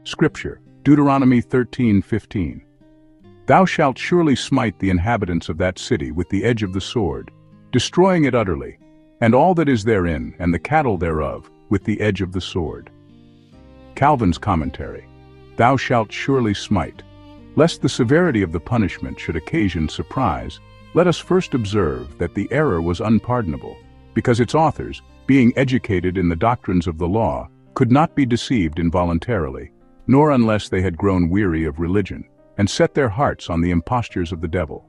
Scripture, Deuteronomy 13:15. Thou shalt surely smite the inhabitants of that city with the edge of the sword, destroying it utterly, and all that is therein, and the cattle thereof, with the edge of the sword. Calvin's commentary, Thou shalt surely smite. Lest the severity of the punishment should occasion surprise, let us first observe that the error was unpardonable, because its authors, being educated in the doctrines of the law, could not be deceived involuntarily, nor unless they had grown weary of religion, and set their hearts on the impostures of the devil.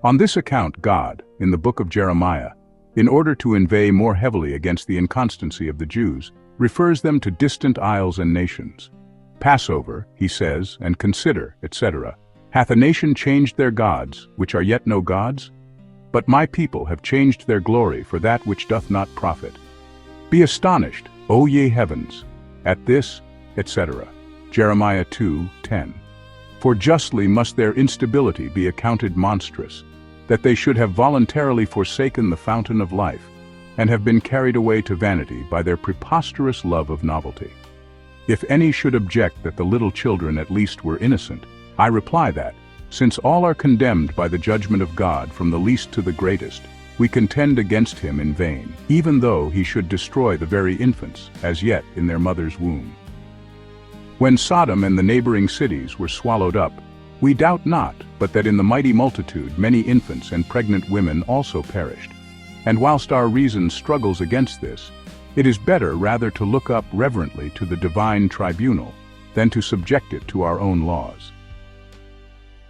On this account God, in the book of Jeremiah, in order to inveigh more heavily against the inconstancy of the Jews, refers them to distant isles and nations. Passover, he says, and consider, etc. Hath a nation changed their gods, which are yet no gods? But my people have changed their glory for that which doth not profit. Be astonished, O ye heavens, at this, etc. Jeremiah 2:10. For justly must their instability be accounted monstrous, that they should have voluntarily forsaken the fountain of life, and have been carried away to vanity by their preposterous love of novelty. If any should object that the little children at least were innocent, I reply that, since all are condemned by the judgment of God from the least to the greatest, we contend against him in vain, even though he should destroy the very infants, as yet in their mother's womb. When Sodom and the neighboring cities were swallowed up, we doubt not but that in the mighty multitude many infants and pregnant women also perished. And whilst our reason struggles against this, it is better rather to look up reverently to the divine tribunal than to subject it to our own laws.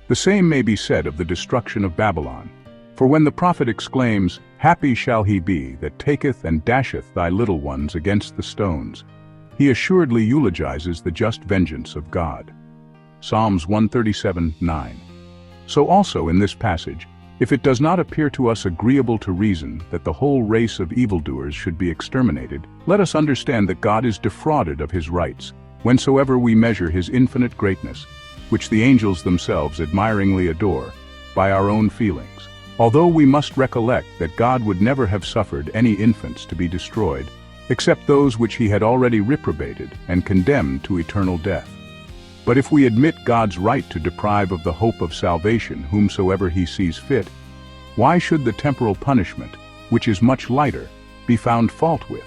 The same may be said of the destruction of Babylon. For when the prophet exclaims, Happy shall he be that taketh and dasheth thy little ones against the stones, he assuredly eulogizes the just vengeance of God. Psalms 137:9. So also in this passage, if it does not appear to us agreeable to reason that the whole race of evildoers should be exterminated, let us understand that God is defrauded of his rights, whensoever we measure his infinite greatness, which the angels themselves admiringly adore, by our own feelings. Although we must recollect that God would never have suffered any infants to be destroyed, except those which he had already reprobated and condemned to eternal death. But if we admit God's right to deprive of the hope of salvation whomsoever he sees fit, why should the temporal punishment, which is much lighter, be found fault with?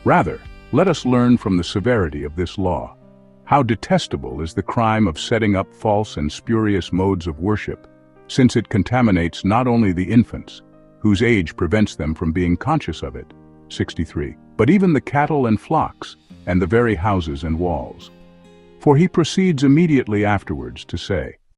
Rather, let us learn from the severity of this law. How detestable is the crime of setting up false and spurious modes of worship, since it contaminates not only the infants, whose age prevents them from being conscious of it, 63, but even the cattle and flocks, and the very houses and walls. For he proceeds immediately afterwards to say,